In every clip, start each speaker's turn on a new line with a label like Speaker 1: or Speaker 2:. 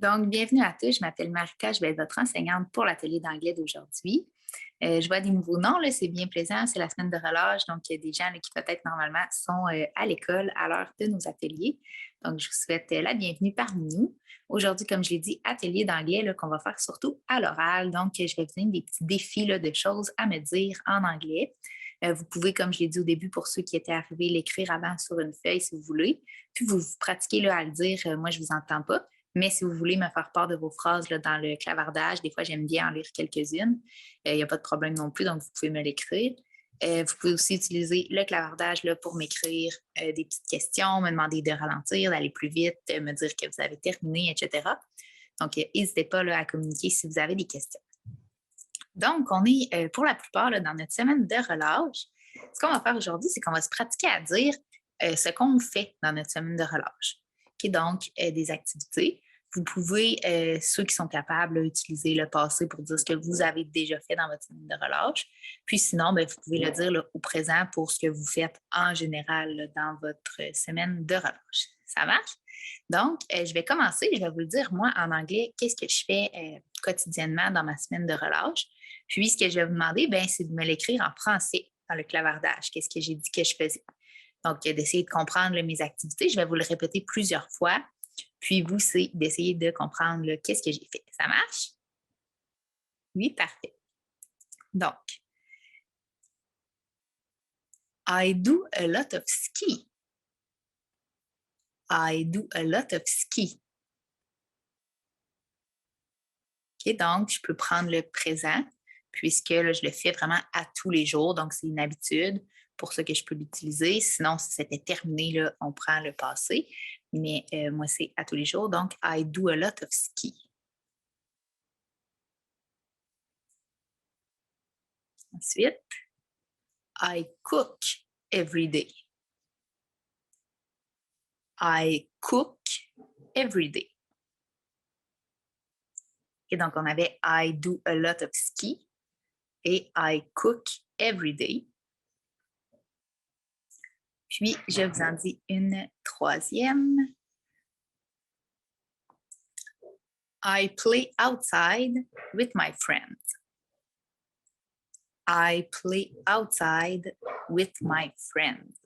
Speaker 1: Donc, bienvenue à tous. Je m'appelle Marika, je vais être votre enseignante pour l'atelier d'anglais d'aujourd'hui. Je vois des nouveaux noms, là, c'est bien plaisant, c'est la semaine de relâche, donc il y a des gens là, qui peut-être normalement sont à l'école à l'heure de nos ateliers. Donc, je vous souhaite la bienvenue parmi nous. Aujourd'hui, comme je l'ai dit, atelier d'anglais là, qu'on va faire surtout à l'oral. Donc, je vais vous donner des petits défis là, de choses à me dire en anglais. Vous pouvez, comme je l'ai dit au début, pour ceux qui étaient arrivés, l'écrire avant sur une feuille si vous voulez. Puis vous pratiquez là, à le dire, moi je ne vous entends pas. Mais si vous voulez me faire part de vos phrases là, dans le clavardage, des fois, j'aime bien en lire quelques-unes. Il n'y a pas de problème non plus, donc vous pouvez me l'écrire. Vous pouvez aussi utiliser le clavardage là, pour m'écrire des petites questions, me demander de ralentir, d'aller plus vite, me dire que vous avez terminé, etc. Donc, n'hésitez pas là, à communiquer si vous avez des questions. Donc, on est pour la plupart là, dans notre semaine de relâche. Ce qu'on va faire aujourd'hui, c'est qu'on va se pratiquer à dire ce qu'on fait dans notre semaine de relâche. Okay, donc, des activités. Vous pouvez, ceux qui sont capables, là, utiliser le passé pour dire ce que vous avez déjà fait dans votre semaine de relâche. Puis sinon, bien, vous pouvez le dire là, au présent pour ce que vous faites en général là, dans votre semaine de relâche. Ça marche? Donc, je vais commencer. Je vais vous le dire, moi, en anglais, qu'est-ce que je fais quotidiennement dans ma semaine de relâche. Puis, ce que je vais vous demander, ben, c'est de me l'écrire en français dans le clavardage. Qu'est-ce que j'ai dit que je faisais? Donc, d'essayer de comprendre là, mes activités. Je vais vous le répéter plusieurs fois. Puis, vous, c'est d'essayer de comprendre qu'est-ce que j'ai fait. Ça marche? Oui, parfait. Donc, I do a lot of ski. I do a lot of ski. OK, donc, je peux prendre le présent puisque là, je le fais vraiment à tous les jours. Donc, c'est une habitude pour ça que je peux l'utiliser. Sinon, si c'était terminé, là, on prend le passé. Mais moi, c'est à tous les jours. Donc, I do a lot of ski. Ensuite, I cook every day. I cook every day. Et donc, on avait I do a lot of ski et I cook every day. Puis, je vous en dis une troisième. I play outside with my friends. I play outside with my friends.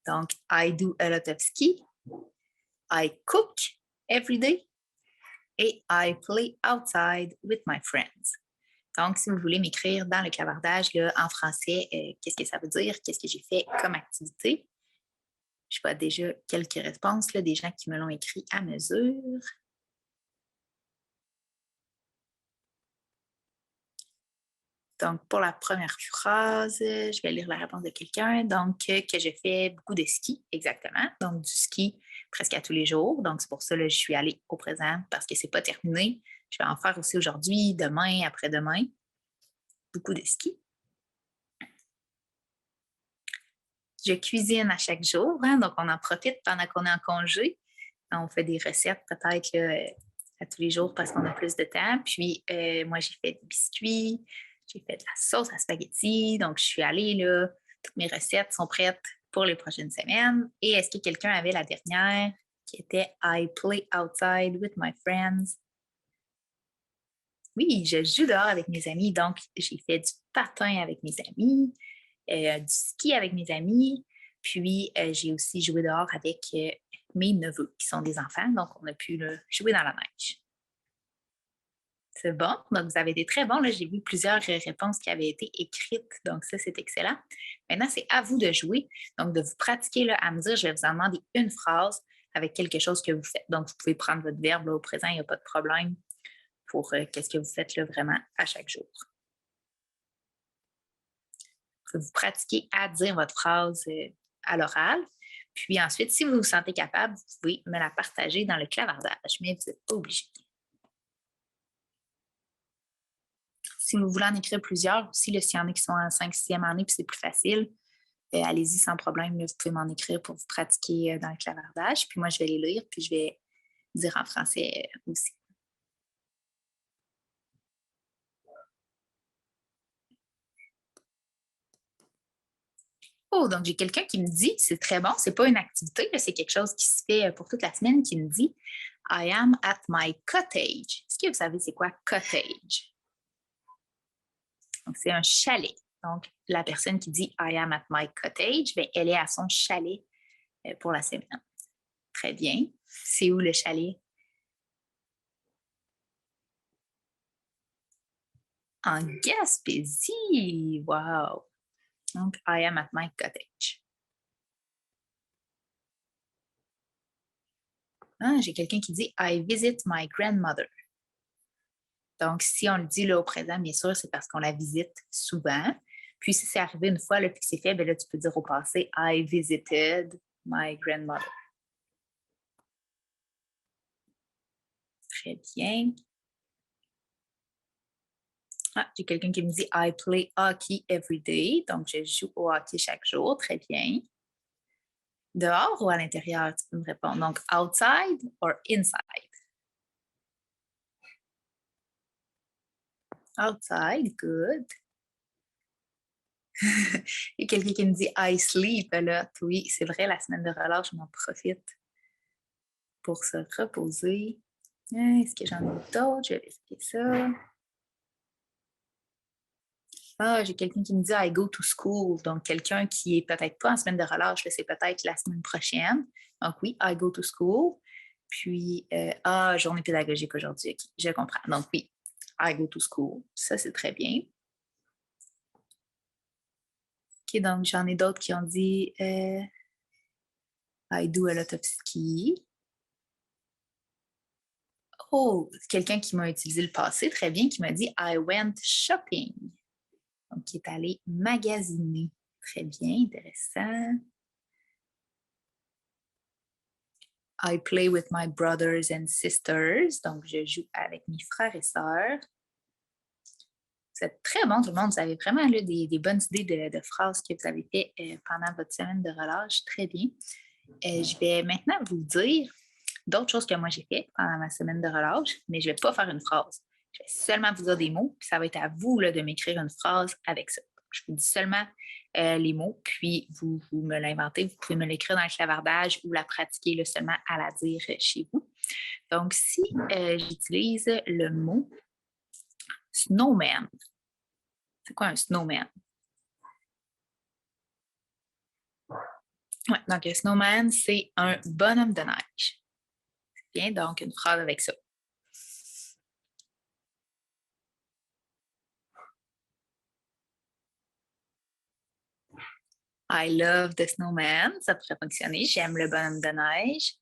Speaker 1: Donc, I do a lot of ski. I cook every day. Et I play outside with my friends. Donc, si vous voulez m'écrire dans le clavardage là, en français, qu'est-ce que ça veut dire? Qu'est-ce que j'ai fait comme activité? Je vois déjà quelques réponses, là, des gens qui me l'ont écrit à mesure. Donc, pour la première phrase, je vais lire la réponse de quelqu'un. Donc, que je fais beaucoup de ski, exactement. Donc, du ski presque à tous les jours. Donc, c'est pour ça que je suis allée au présent parce que ce n'est pas terminé. Je vais en faire aussi aujourd'hui, demain, après-demain. Beaucoup de ski. Je cuisine à chaque jour, hein, donc on en profite pendant qu'on est en congé. On fait des recettes peut-être à tous les jours parce qu'on a plus de temps. Puis, moi, j'ai fait des biscuits, j'ai fait de la sauce à spaghetti. Donc, je suis allée, là, toutes mes recettes sont prêtes pour les prochaines semaines. Et est-ce que quelqu'un avait la dernière qui était I play outside with my friends? Oui, je joue dehors avec mes amis. Donc, j'ai fait du patin avec mes amis, du ski avec mes amis. Puis, j'ai aussi joué dehors avec mes neveux, qui sont des enfants. Donc, on a pu jouer dans la neige. C'est bon. Donc, vous avez été très bon. Là, j'ai vu plusieurs réponses qui avaient été écrites. Donc, ça, c'est excellent. Maintenant, c'est à vous de jouer. Donc, de vous pratiquer là, à me dire, je vais vous en demander une phrase avec quelque chose que vous faites. Donc, vous pouvez prendre votre verbe là, au présent, il n'y a pas de problème pour qu'est-ce que vous faites là, vraiment à chaque jour. Vous pratiquez à dire votre phrase à l'oral. Puis ensuite, si vous vous sentez capable, vous pouvez me la partager dans le clavardage, mais vous n'êtes pas obligé. Si vous voulez en écrire plusieurs aussi, s'il y en a qui sont en 5 6e année, puis c'est plus facile, allez-y sans problème. Là, vous pouvez m'en écrire pour vous pratiquer dans le clavardage. Puis moi, je vais les lire, puis je vais dire en français aussi. Oh, donc j'ai quelqu'un qui me dit, c'est très bon, c'est pas une activité, c'est quelque chose qui se fait pour toute la semaine, qui me dit I am at my cottage. Est-ce que vous savez c'est quoi cottage? Donc c'est un chalet. Donc la personne qui dit I am at my cottage, bien, elle est à son chalet pour la semaine. Très bien. C'est où le chalet? En Gaspésie. Wow. Donc I am at my cottage. Ah, j'ai quelqu'un qui dit I visit my grandmother. Donc, si on le dit là, au présent, bien sûr, c'est parce qu'on la visite souvent. Puis, si c'est arrivé une fois, là, puis que c'est fait, bien là, tu peux dire au passé I visited my grandmother. Très bien. Ah, j'ai quelqu'un qui me dit I play hockey every day. Donc, je joue au hockey chaque jour. Très bien. Dehors ou à l'intérieur, tu peux me répondre. Donc, outside or inside? Outside, good. Il y a quelqu'un qui me dit I sleep a lot. Oui, c'est vrai, la semaine de relâche, je m'en profite pour se reposer. Est-ce que j'en ai d'autres? Je vais vérifier ça. Ah, j'ai quelqu'un qui me dit I go to school. Donc, quelqu'un qui est peut-être pas en semaine de relâche, c'est peut-être la semaine prochaine. Donc, oui, I go to school. Puis, journée pédagogique aujourd'hui. Okay, je comprends. Donc, oui, I go to school. Ça, c'est très bien. OK, donc j'en ai d'autres qui ont dit I do a lot of ski. Oh, quelqu'un qui m'a utilisé le passé très bien, qui m'a dit I went shopping. Donc, qui est allé magasiner. Très bien, intéressant. I play with my brothers and sisters. Donc, je joue avec mes frères et sœurs. Vous êtes très bon, tout le monde. Vous avez vraiment là, des bonnes idées de phrases que vous avez fait pendant votre semaine de relâche. Très bien. Je vais maintenant vous dire d'autres choses que moi j'ai fait pendant ma semaine de relâche, mais je ne vais pas faire une phrase. Je vais seulement vous dire des mots, puis ça va être à vous là, de m'écrire une phrase avec ça. Je vous dis seulement les mots, puis vous me l'inventez. Vous pouvez me l'écrire dans le clavardage ou la pratiquer là, seulement à la dire chez vous. Donc, si j'utilise le mot snowman, c'est quoi un snowman? Ouais, donc un snowman, c'est un bonhomme de neige. Bien, donc une phrase avec ça. I love the snowman, ça pourrait fonctionner. J'aime le bonhomme de neige.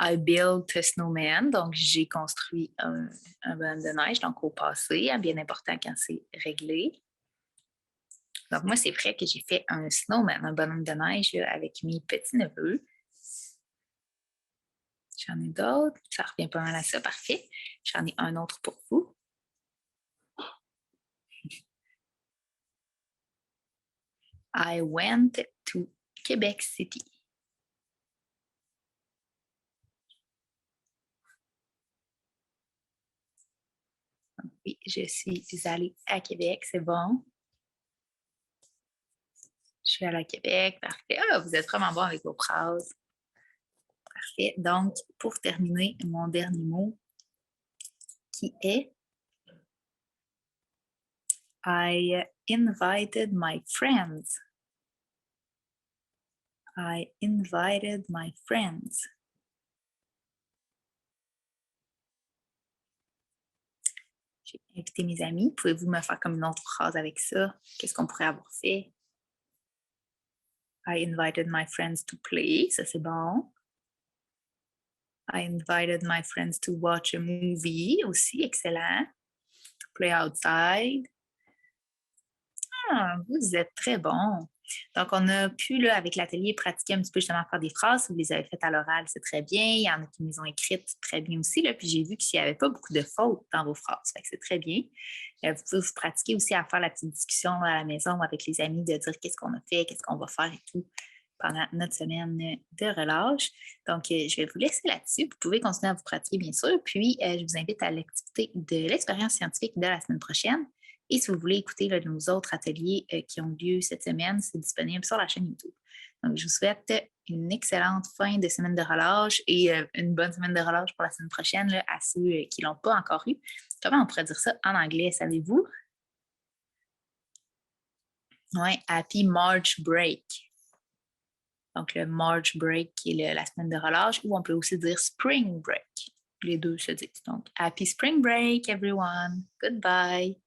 Speaker 1: I built a snowman, donc j'ai construit un bonhomme de neige, donc au passé, bien important quand c'est réglé. Donc moi, c'est vrai que j'ai fait un snowman, un bonhomme de neige là, avec mes petits-neveux. J'en ai d'autres, ça revient pas mal à ça, parfait. J'en ai un autre pour vous. I went to Quebec City. Oui, je suis allée à Québec, c'est bon. Je suis allée à Québec, parfait. Ah, vous êtes vraiment bon avec vos phrases. Parfait. Donc, pour terminer, mon dernier mot qui est I invited my friends. I invited my friends. J'ai invité mes amis. Pouvez-vous me faire comme une autre phrase avec ça? Qu'est-ce qu'on pourrait avoir fait? I invited my friends to play. Ça, c'est bon. I invited my friends to watch a movie. Aussi, excellent. To play outside. Ah, vous êtes très bon. Donc, on a pu, là, avec l'atelier, pratiquer un petit peu justement faire des phrases. Vous les avez faites à l'oral, c'est très bien. Il y en a qui les ont écrites très bien aussi. Là, puis j'ai vu qu'il n'y avait pas beaucoup de fautes dans vos phrases. Fait que c'est très bien. Vous pouvez vous pratiquer aussi à faire la petite discussion à la maison avec les amis, de dire qu'est-ce qu'on a fait, qu'est-ce qu'on va faire et tout. pendant notre semaine de relâche. Donc, je vais vous laisser là-dessus. Vous pouvez continuer à vous pratiquer, bien sûr. Puis, je vous invite à l'activité de l'expérience scientifique de la semaine prochaine. Et si vous voulez écouter là, nos autres ateliers qui ont lieu cette semaine, c'est disponible sur la chaîne YouTube. Donc, je vous souhaite une excellente fin de semaine de relâche et une bonne semaine de relâche pour la semaine prochaine là, à ceux qui ne l'ont pas encore eu. Comment on pourrait dire ça en anglais, savez-vous? Oui, Happy March Break. Donc, le March Break qui est la semaine de relâche, ou on peut aussi dire Spring Break. Les deux se disent. Donc, Happy Spring Break, everyone. Goodbye.